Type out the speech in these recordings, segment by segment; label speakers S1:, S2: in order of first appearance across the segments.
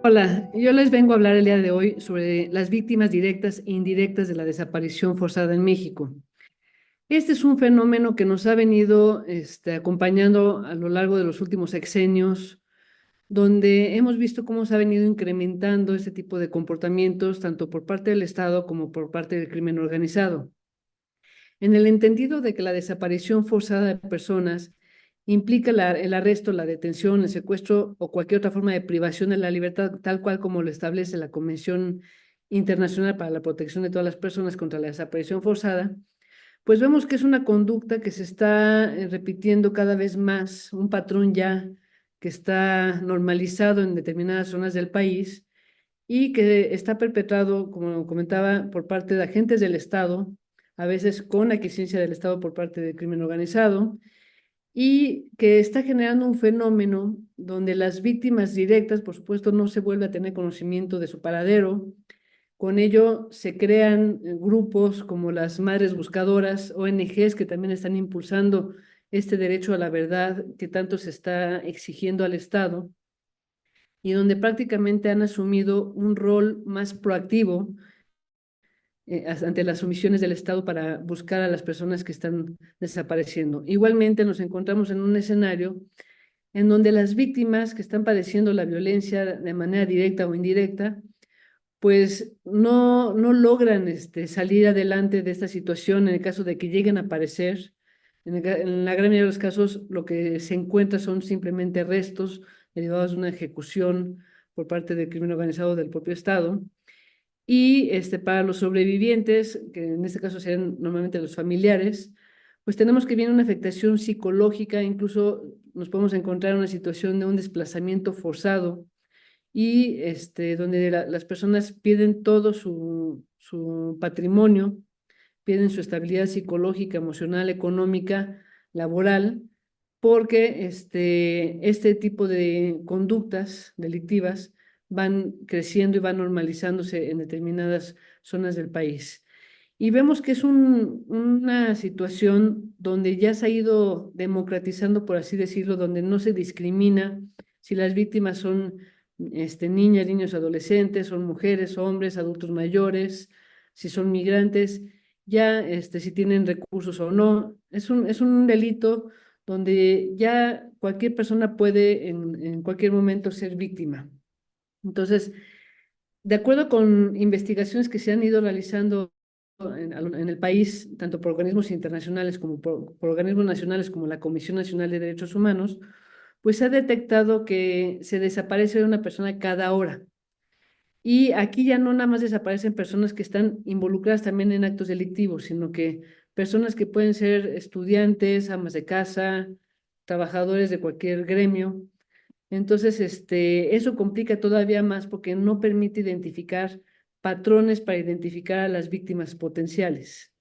S1: Hola, yo les vengo a hablar el día de hoy sobre las víctimas directas e indirectas de la desaparición forzada en México. Este es un fenómeno que nos ha venido acompañando a lo largo de los últimos sexenios, donde hemos visto cómo se ha venido incrementando este tipo de comportamientos, tanto por parte del Estado como por parte del crimen organizado. En el entendido de que la desaparición forzada de personas implica el arresto, la detención, el secuestro o cualquier otra forma de privación de la libertad, tal cual como lo establece la Convención Internacional para la Protección de todas las personas contra la desaparición forzada, pues vemos que es una conducta que se está repitiendo cada vez más, un patrón ya que está normalizado en determinadas zonas del país y que está perpetrado, como comentaba, por parte de agentes del Estado, a veces con aquiescencia del Estado por parte del crimen organizado, y que está generando un fenómeno donde las víctimas directas, por supuesto, no se vuelve a tener conocimiento de su paradero. Con ello se crean grupos como las Madres Buscadoras, ONGs que también están impulsando este derecho a la verdad que tanto se está exigiendo al Estado y donde prácticamente han asumido un rol más proactivo ante las omisiones del Estado para buscar a las personas que están desapareciendo. Igualmente nos encontramos en un escenario en donde las víctimas que están padeciendo la violencia de manera directa o indirecta, pues no logran salir adelante de esta situación en el caso de que lleguen a aparecer. En la gran mayoría de los casos lo que se encuentra son simplemente restos derivados de una ejecución por parte del crimen organizado del propio Estado. Y para los sobrevivientes, que en este caso serían normalmente los familiares, pues tenemos que viene una afectación psicológica, incluso nos podemos encontrar en una situación de un desplazamiento forzado y donde las personas pierden todo su patrimonio, pierden su estabilidad psicológica, emocional, económica, laboral, porque este tipo de conductas delictivas van creciendo y van normalizándose en determinadas zonas del país. Y vemos que es una situación donde ya se ha ido democratizando, por así decirlo, donde no se discrimina si las víctimas son niñas, niños, adolescentes, son mujeres, hombres, adultos mayores, si son migrantes, ya si tienen recursos o no. Es un delito donde ya cualquier persona puede en cualquier momento ser víctima. Entonces, de acuerdo con investigaciones que se han ido realizando en el país, tanto por organismos internacionales como por organismos nacionales como la Comisión Nacional de Derechos Humanos, pues se ha detectado que se desaparece una persona cada hora. Y aquí ya no nada más desaparecen personas que están involucradas también en actos delictivos, sino que personas que pueden ser estudiantes, amas de casa, trabajadores de cualquier gremio. Entonces, eso complica todavía más porque no permite identificar patrones para identificar a las víctimas potenciales.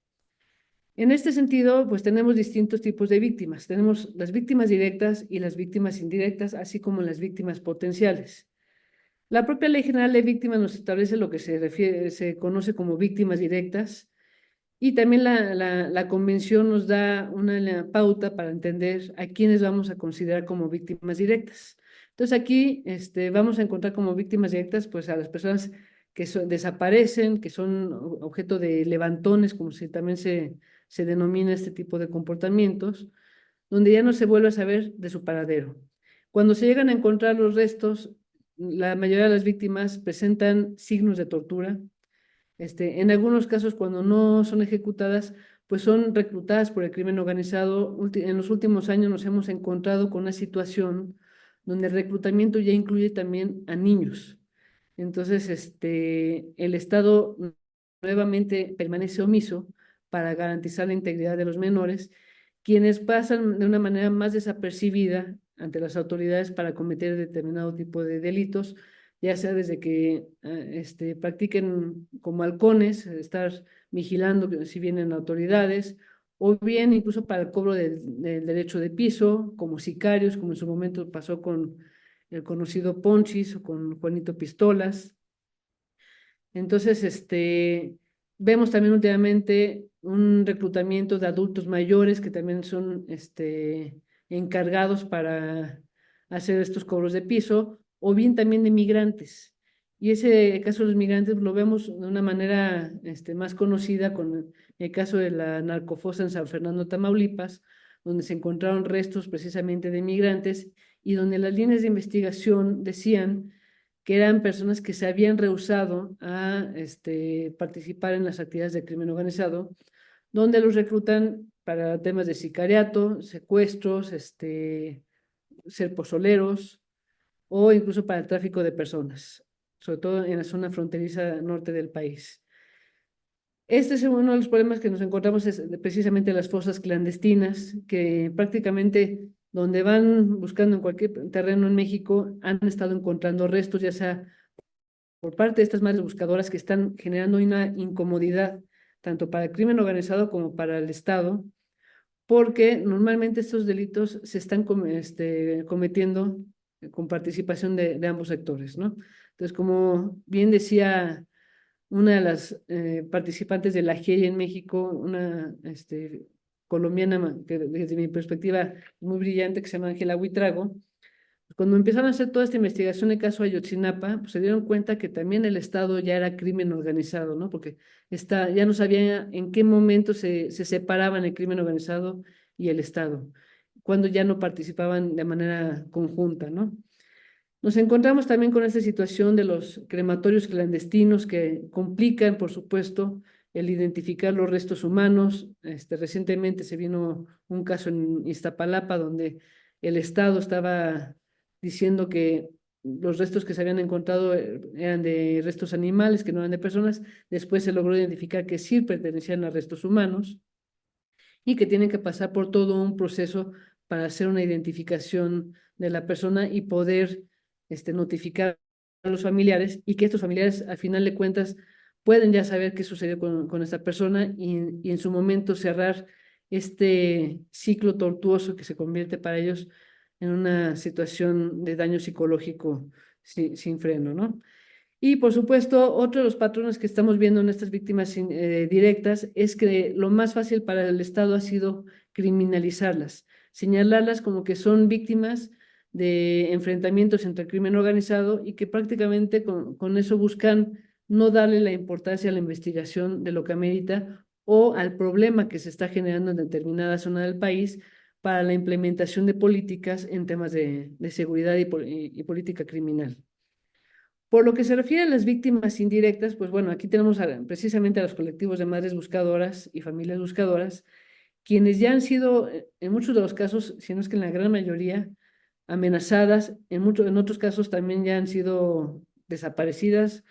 S1: En este sentido, pues tenemos distintos tipos de víctimas. Tenemos las víctimas directas y las víctimas indirectas, así como las víctimas potenciales. La propia Ley General de Víctimas nos establece lo que se conoce como víctimas directas y también la Convención nos da una pauta para entender a quiénes vamos a considerar como víctimas directas. Entonces aquí vamos a encontrar como víctimas directas pues a las personas que desaparecen, que son objeto de levantones, como también se denomina este tipo de comportamientos, donde ya no se vuelve a saber de su paradero. Cuando se llegan a encontrar los restos, la mayoría de las víctimas presentan signos de tortura. En algunos casos, cuando no son ejecutadas, pues son reclutadas por el crimen organizado. En los últimos años nos hemos encontrado con una situación donde el reclutamiento ya incluye también a niños. Entonces, el Estado nuevamente permanece omiso para garantizar la integridad de los menores, quienes pasan de una manera más desapercibida ante las autoridades para cometer determinado tipo de delitos, ya sea desde que practiquen como halcones, estar vigilando si vienen autoridades, o bien incluso para el cobro del derecho de piso, como sicarios, como en su momento pasó con el conocido Ponchis o con Juanito Pistolas. Entonces, vemos también últimamente un reclutamiento de adultos mayores que también son encargados para hacer estos cobros de piso, o bien también de migrantes. Y ese caso de los migrantes lo vemos de una manera más conocida con el caso de la narcofosa en San Fernando, Tamaulipas, donde se encontraron restos precisamente de migrantes y donde las líneas de investigación decían que eran personas que se habían rehusado a participar en las actividades de crimen organizado, donde los reclutan para temas de sicariato, secuestros, ser pozoleros o incluso para el tráfico de personas, sobre todo en la zona fronteriza norte del país. Este es uno de los problemas que nos encontramos, es precisamente las fosas clandestinas, que prácticamente donde van buscando en cualquier terreno en México han estado encontrando restos, ya sea por parte de estas madres buscadoras que están generando una incomodidad tanto para el crimen organizado como para el Estado, porque normalmente estos delitos se están cometiendo con participación de ambos sectores, ¿no? Entonces, como bien decía una de las participantes de la GIEI en México, una colombiana que desde mi perspectiva es muy brillante, que se llama Ángela Huitrago, cuando empezaron a hacer toda esta investigación del caso Ayotzinapa, pues se dieron cuenta que también el Estado ya era crimen organizado, ¿no? Porque ya no sabía en qué momento se separaban el crimen organizado y el Estado, cuando ya no participaban de manera conjunta, ¿no? Nos encontramos también con esta situación de los crematorios clandestinos que complican, por supuesto, el identificar los restos humanos. Recientemente se vino un caso en Iztapalapa donde el Estado estaba diciendo que los restos que se habían encontrado eran de restos animales, que no eran de personas. Después se logró identificar que sí pertenecían a restos humanos y que tienen que pasar por todo un proceso para hacer una identificación de la persona y poder notificar a los familiares, y que estos familiares, al final de cuentas, pueden ya saber qué sucedió con esta persona y en su momento cerrar este ciclo tortuoso que se convierte para ellos en una situación de daño psicológico sin freno, ¿no? Y por supuesto, otro de los patrones que estamos viendo en estas víctimas directas es que lo más fácil para el Estado ha sido criminalizarlas, señalarlas como que son víctimas de enfrentamientos entre el crimen organizado y que prácticamente con eso buscan no darle la importancia a la investigación de lo que amerita o al problema que se está generando en determinada zona del país para la implementación de políticas en temas de seguridad y política criminal. Por lo que se refiere a las víctimas indirectas, pues bueno, aquí tenemos precisamente a los colectivos de madres buscadoras y familias buscadoras, quienes ya han sido, en muchos de los casos, si no es que en la gran mayoría, amenazadas, en otros casos también ya han sido desaparecidas,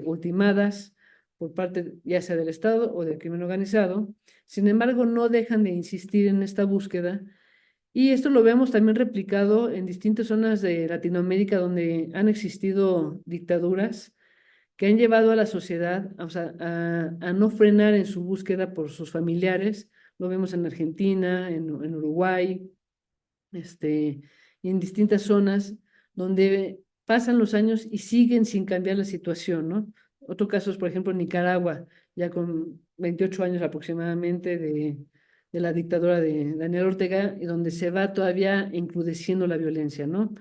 S1: ultimadas por parte ya sea del Estado o del crimen organizado. Sin embargo, no dejan de insistir en esta búsqueda y esto lo vemos también replicado en distintas zonas de Latinoamérica donde han existido dictaduras que han llevado a la sociedad, o sea, a no frenar en su búsqueda por sus familiares. Lo vemos en Argentina, en Uruguay, y en distintas zonas donde pasan los años y siguen sin cambiar la situación, ¿no? Otro caso es, por ejemplo, Nicaragua, ya con 28 años aproximadamente de la dictadura de Daniel Ortega, y donde se va todavía encrudeciendo la violencia, ¿no?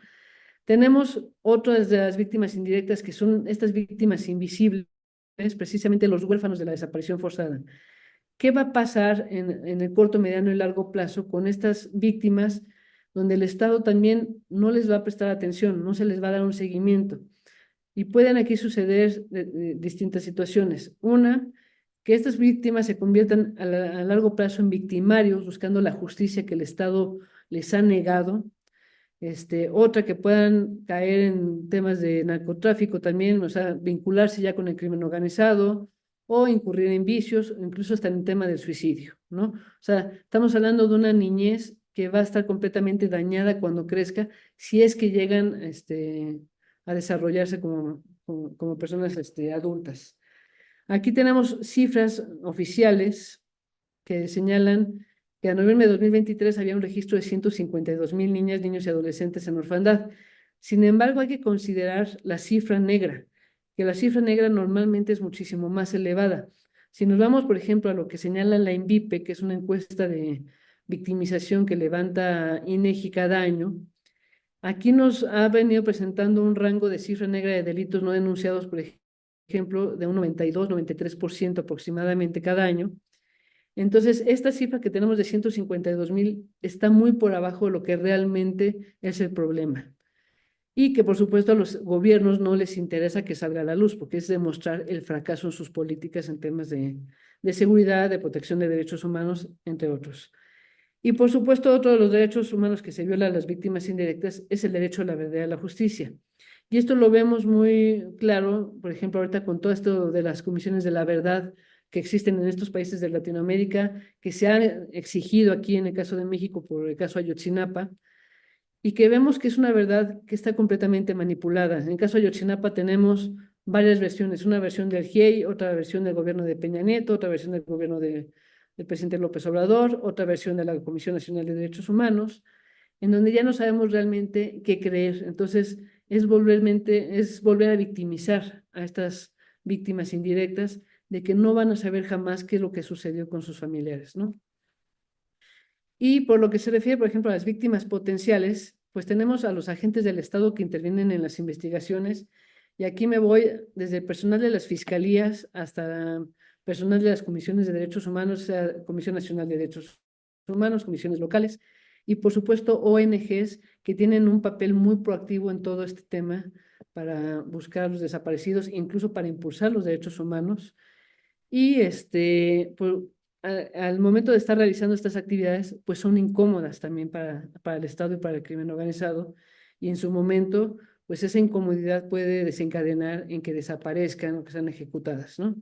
S1: Tenemos otras de las víctimas indirectas que son estas víctimas invisibles, precisamente los huérfanos de la desaparición forzada. ¿Qué va a pasar en el corto, mediano y largo plazo con estas víctimas donde el Estado también no les va a prestar atención, no se les va a dar un seguimiento? Y pueden aquí suceder distintas situaciones. Una, que estas víctimas se conviertan a largo plazo en victimarios, buscando la justicia que el Estado les ha negado. Otra, que puedan caer en temas de narcotráfico también, o sea, vincularse ya con el crimen organizado o incurrir en vicios, o incluso hasta en el tema del suicidio, ¿no? O sea, estamos hablando de una niñez que va a estar completamente dañada cuando crezca, si es que llegan a desarrollarse como personas adultas. Aquí tenemos cifras oficiales que señalan que a noviembre de 2023 había un registro de 152,000 niñas, niños y adolescentes en orfandad. Sin embargo, hay que considerar la cifra negra, que la cifra negra normalmente es muchísimo más elevada. Si nos vamos, por ejemplo, a lo que señala la INVIPE, que es una encuesta de victimización que levanta INEGI cada año, Aquí nos ha venido presentando un rango de cifra negra de delitos no denunciados, por ejemplo, de un 92-93% aproximadamente cada año. Entonces, esta cifra que tenemos de 152,000 está muy por abajo de lo que realmente es el problema. Y que, por supuesto, a los gobiernos no les interesa que salga a la luz, porque es demostrar el fracaso en sus políticas en temas de seguridad, de protección de derechos humanos, entre otros. Y, por supuesto, otro de los derechos humanos que se viola a las víctimas indirectas es el derecho a la verdad y a la justicia. Y esto lo vemos muy claro, por ejemplo, ahorita con todo esto de las comisiones de la verdad que existen en estos países de Latinoamérica, que se han exigido aquí en el caso de México por el caso Ayotzinapa, y que vemos que es una verdad que está completamente manipulada. En el caso Ayotzinapa tenemos varias versiones, una versión del GIEI, otra versión del gobierno de Peña Nieto, otra versión del gobierno del presidente López Obrador, otra versión de la Comisión Nacional de Derechos Humanos, en donde ya no sabemos realmente qué creer. Entonces, es volver a victimizar a estas víctimas indirectas de que no van a saber jamás qué es lo que sucedió con sus familiares, ¿no? Y por lo que se refiere, por ejemplo, a las víctimas potenciales, pues tenemos a los agentes del Estado que intervienen en las investigaciones, y aquí me voy desde el personal de las fiscalías hasta personal de las comisiones de derechos humanos, sea Comisión Nacional de Derechos Humanos, comisiones locales, y por supuesto ONGs que tienen un papel muy proactivo en todo este tema para buscar a los desaparecidos, incluso para impulsar los derechos humanos. Y al momento de estar realizando estas actividades, pues son incómodas también para el Estado y para el crimen organizado. Y en su momento, pues esa incomodidad puede desencadenar en que desaparezcan o que sean ejecutadas, ¿no?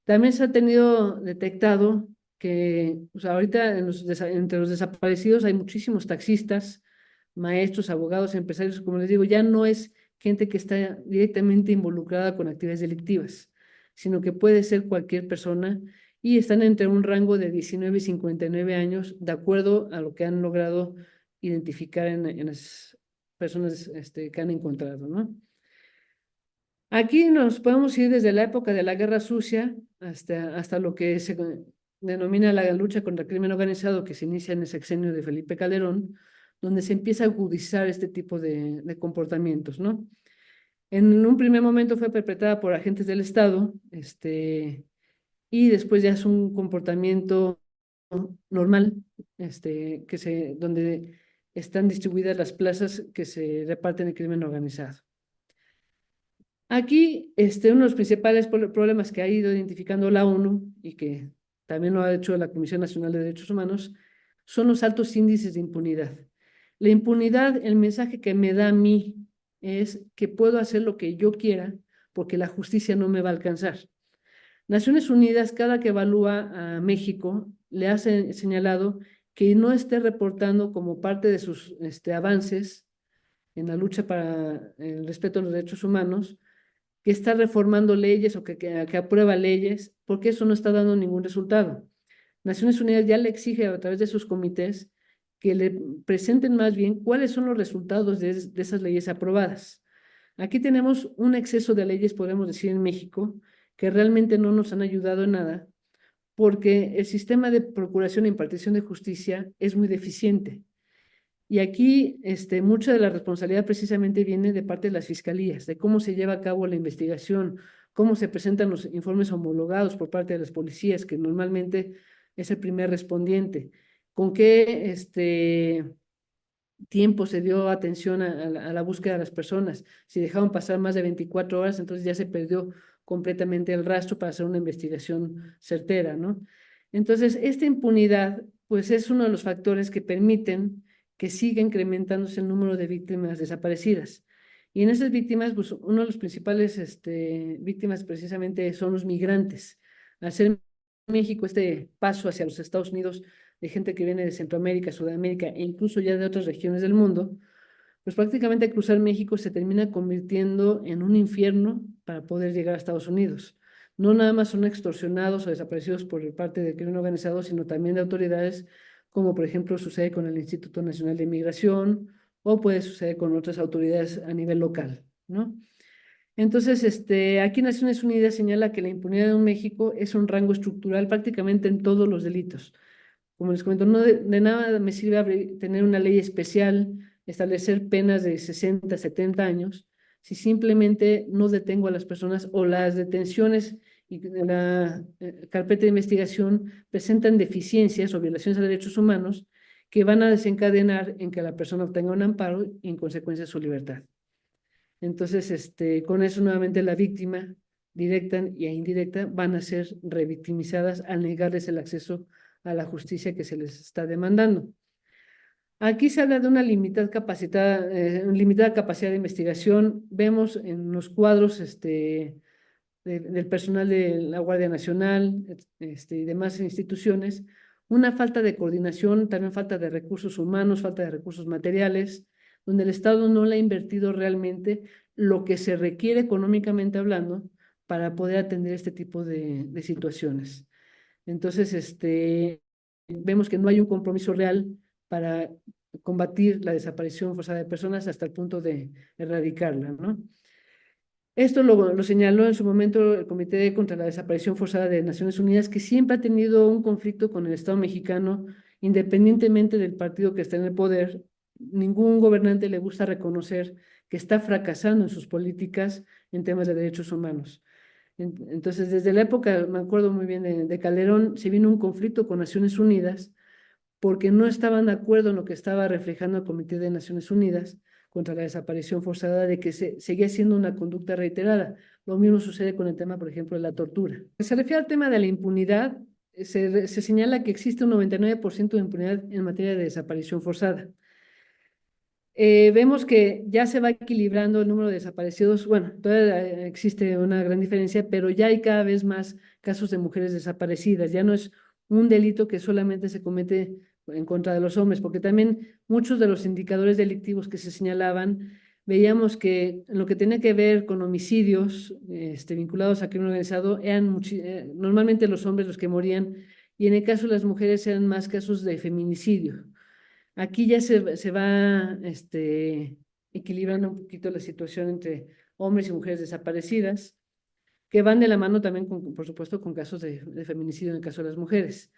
S1: También se ha tenido detectado que, o sea, ahorita entre los desaparecidos hay muchísimos taxistas, maestros, abogados, empresarios, como les digo, ya no es gente que está directamente involucrada con actividades delictivas, sino que puede ser cualquier persona, y están entre un rango de 19 y 59 años, de acuerdo a lo que han logrado identificar en las personas que han encontrado, ¿no? Aquí nos podemos ir desde la época de la Guerra Sucia hasta lo que se denomina la lucha contra el crimen organizado, que se inicia en el sexenio de Felipe Calderón, donde se empieza a agudizar este tipo de comportamientos, ¿no? En un primer momento fue perpetrada por agentes del Estado, y después ya es un comportamiento normal, donde están distribuidas las plazas que se reparten el crimen organizado. Aquí, uno de los principales problemas que ha ido identificando la ONU y que también lo ha hecho la Comisión Nacional de Derechos Humanos son los altos índices de impunidad. La impunidad, el mensaje que me da a mí es que puedo hacer lo que yo quiera porque la justicia no me va a alcanzar. Naciones Unidas, cada que evalúa a México, le ha señalado que no esté reportando como parte de sus avances en la lucha para el respeto a los derechos humanos, que está reformando leyes o que aprueba leyes, porque eso no está dando ningún resultado. Naciones Unidas ya le exige a través de sus comités que le presenten más bien cuáles son los resultados de esas leyes aprobadas. Aquí tenemos un exceso de leyes, podemos decir, en México, que realmente no nos han ayudado en nada, porque el sistema de procuración e impartición de justicia es muy deficiente. Y aquí mucha de la responsabilidad precisamente viene de parte de las fiscalías, de cómo se lleva a cabo la investigación, cómo se presentan los informes homologados por parte de las policías, que normalmente es el primer respondiente, con qué tiempo se dio atención a la búsqueda de las personas. Si dejaron pasar más de 24 horas, entonces ya se perdió completamente el rastro para hacer una investigación certera, ¿no? Entonces, esta impunidad, pues es uno de los factores que permiten que siga incrementándose el número de víctimas desaparecidas. Y en esas víctimas, pues uno de los principales víctimas precisamente son los migrantes. Al ser México este paso hacia los Estados Unidos de gente que viene de Centroamérica, Sudamérica e incluso ya de otras regiones del mundo, pues prácticamente cruzar México se termina convirtiendo en un infierno para poder llegar a Estados Unidos. No nada más son extorsionados o desaparecidos por parte del crimen organizado, sino también de autoridades, como por ejemplo sucede con el Instituto Nacional de Migración o puede suceder con otras autoridades a nivel local, ¿no? Entonces, aquí Naciones Unidas señala que la impunidad en México es un rango estructural prácticamente en todos los delitos. Como les comento, no de nada me sirve tener una ley especial establecer penas de 60, 70 años, si simplemente no detengo a las personas o las detenciones y la carpeta de investigación presentan deficiencias o violaciones a derechos humanos que van a desencadenar en que la persona obtenga un amparo y en consecuencia su libertad. Entonces, con eso nuevamente la víctima directa e indirecta van a ser revictimizadas al negarles el acceso a la justicia que se les está demandando. Aquí se habla de una limitada capacidad de investigación. Vemos en los cuadros del personal de la Guardia Nacional y demás instituciones una falta de coordinación, también falta de recursos humanos, falta de recursos materiales, donde el Estado no le ha invertido realmente lo que se requiere económicamente hablando para poder atender este tipo de situaciones. Entonces, vemos que no hay un compromiso real para combatir la desaparición forzada de personas hasta el punto de erradicarla, ¿no? Esto lo señaló en su momento el Comité contra la Desaparición Forzada de Naciones Unidas, que siempre ha tenido un conflicto con el Estado mexicano, independientemente del partido que está en el poder. Ningún gobernante le gusta reconocer que está fracasando en sus políticas en temas de derechos humanos. Entonces, desde la época, me acuerdo muy bien de Calderón, se vino un conflicto con Naciones Unidas porque no estaban de acuerdo en lo que estaba reflejando el Comité de Naciones Unidas contra la desaparición forzada, de que seguía siendo una conducta reiterada. Lo mismo sucede con el tema, por ejemplo, de la tortura. Se refiere al tema de la impunidad, se señala que existe un 99% de impunidad en materia de desaparición forzada. Vemos que ya se va equilibrando el número de desaparecidos. Bueno, todavía existe una gran diferencia, pero ya hay cada vez más casos de mujeres desaparecidas. Ya no es un delito que solamente se comete en contra de los hombres, porque también muchos de los indicadores delictivos que se señalaban, veíamos que en lo que tenía que ver con homicidios vinculados a crimen organizado, eran normalmente los hombres los que morían, y en el caso de las mujeres eran más casos de feminicidio. Aquí ya se va equilibrando un poquito la situación entre hombres y mujeres desaparecidas, que van de la mano también, por supuesto, con casos de feminicidio en el caso de las mujeres.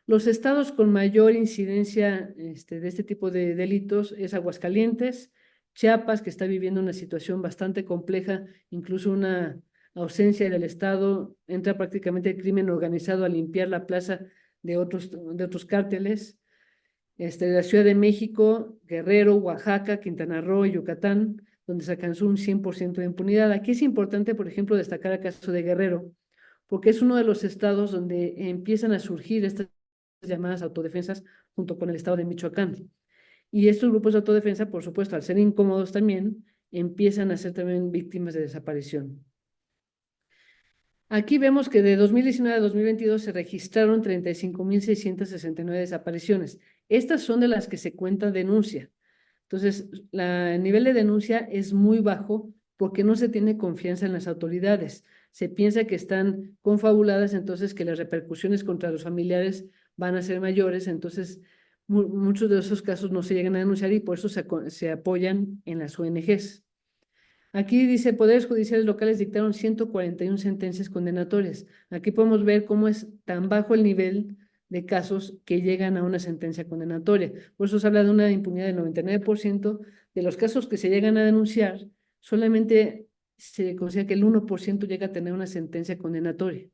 S1: Los estados con mayor incidencia de este tipo de delitos es Aguascalientes, Chiapas, que está viviendo una situación bastante compleja, incluso una ausencia del Estado, entra prácticamente el crimen organizado a limpiar la plaza de otros cárteles. La Ciudad de México, Guerrero, Oaxaca, Quintana Roo y Yucatán, donde se alcanzó un 100% de impunidad. Aquí es importante, por ejemplo, destacar el caso de Guerrero, porque es uno de los estados donde empiezan a surgir estas llamadas autodefensas junto con el estado de Michoacán. Y estos grupos de autodefensa, por supuesto, al ser incómodos también, empiezan a ser también víctimas de desaparición. Aquí vemos que de 2019 a 2022 se registraron 35.669 desapariciones. Estas son de las que se cuenta denuncia. Entonces, el nivel de denuncia es muy bajo porque no se tiene confianza en las autoridades. Se piensa que están confabuladas, entonces que las repercusiones contra los familiares van a ser mayores, entonces muchos de esos casos no se llegan a denunciar y por eso se apoyan en las ONGs. Aquí dice, poderes judiciales locales dictaron 141 sentencias condenatorias. Aquí podemos ver cómo es tan bajo el nivel de casos que llegan a una sentencia condenatoria. Por eso se habla de una impunidad del 99%. De los casos que se llegan a denunciar, solamente se considera que el 1% llega a tener una sentencia condenatoria.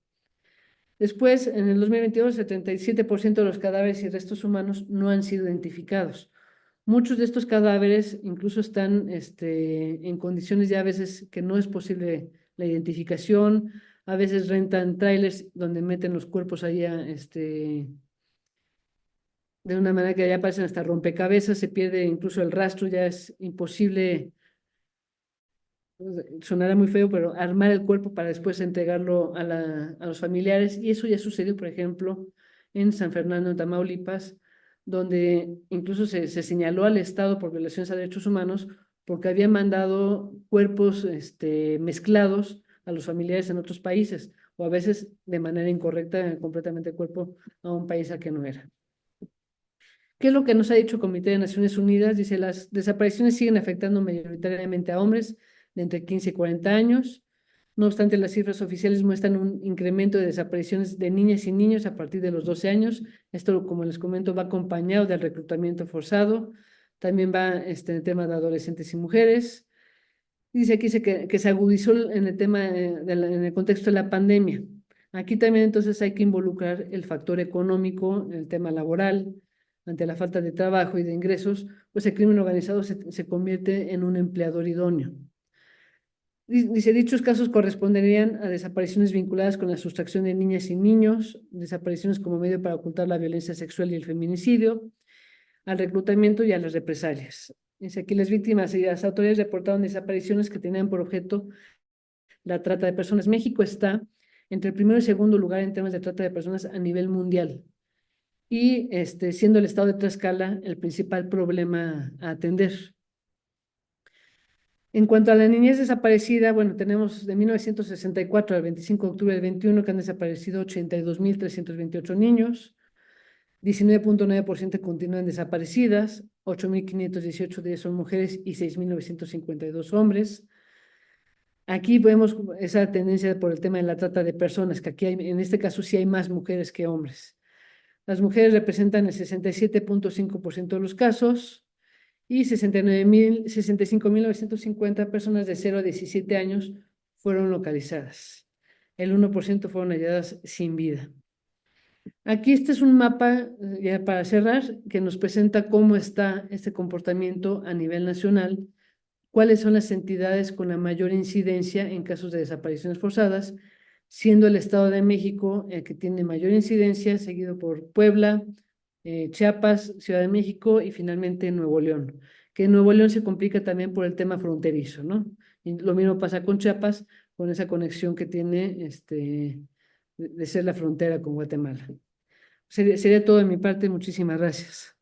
S1: Después, en el 2022, el 37% de los cadáveres y restos humanos no han sido identificados. Muchos de estos cadáveres incluso están en condiciones ya a veces que no es posible la identificación, a veces rentan trailers donde meten los cuerpos allá, de una manera que ya parecen hasta rompecabezas, se pierde incluso el rastro, ya es imposible, sonará muy feo, pero armar el cuerpo para después entregarlo a los familiares, y eso ya sucedió, por ejemplo, en San Fernando, en Tamaulipas, donde incluso se señaló al Estado por violaciones a derechos humanos porque había mandado cuerpos mezclados a los familiares en otros países, o a veces de manera incorrecta, completamente el cuerpo a un país a que no era. ¿Qué es lo que nos ha dicho el Comité de Naciones Unidas? Dice, las desapariciones siguen afectando mayoritariamente a hombres de entre 15 y 40 años. No obstante, las cifras oficiales muestran un incremento de desapariciones de niñas y niños a partir de los 12 años. Esto, como les comento, va acompañado del reclutamiento forzado, también va el tema de adolescentes y mujeres. Dice aquí que se agudizó en el tema en el contexto de la pandemia. Aquí también entonces hay que involucrar el factor económico, el tema laboral. Ante la falta de trabajo y de ingresos, pues el crimen organizado se convierte en un empleador idóneo. Dice, dichos casos corresponderían a desapariciones vinculadas con la sustracción de niñas y niños, desapariciones como medio para ocultar la violencia sexual y el feminicidio, al reclutamiento y a las represalias. Dice aquí las víctimas y las autoridades reportaron desapariciones que tenían por objeto la trata de personas. México está entre el primero y segundo lugar en temas de trata de personas a nivel mundial y siendo el estado de Tlaxcala el principal problema a atender. En cuanto a la niñez desaparecida, bueno, tenemos de 1964 al 25 de octubre del 21 que han desaparecido 82.328 niños, 19.9% continúan desaparecidas, 8.518 de ellas son mujeres y 6.952 hombres. Aquí vemos esa tendencia por el tema de la trata de personas, que aquí en este caso sí hay más mujeres que hombres. Las mujeres representan el 67.5% de los casos y 65.950 personas de 0 a 17 años fueron localizadas. El 1% fueron halladas sin vida. Aquí este es un mapa, ya para cerrar, que nos presenta cómo está este comportamiento a nivel nacional, cuáles son las entidades con la mayor incidencia en casos de desapariciones forzadas, siendo el Estado de México el que tiene mayor incidencia, seguido por Puebla, Chiapas, Ciudad de México y finalmente Nuevo León, que Nuevo León se complica también por el tema fronterizo, ¿no? Y lo mismo pasa con Chiapas, con esa conexión que tiene de ser la frontera con Guatemala. Sería todo de mi parte, muchísimas gracias.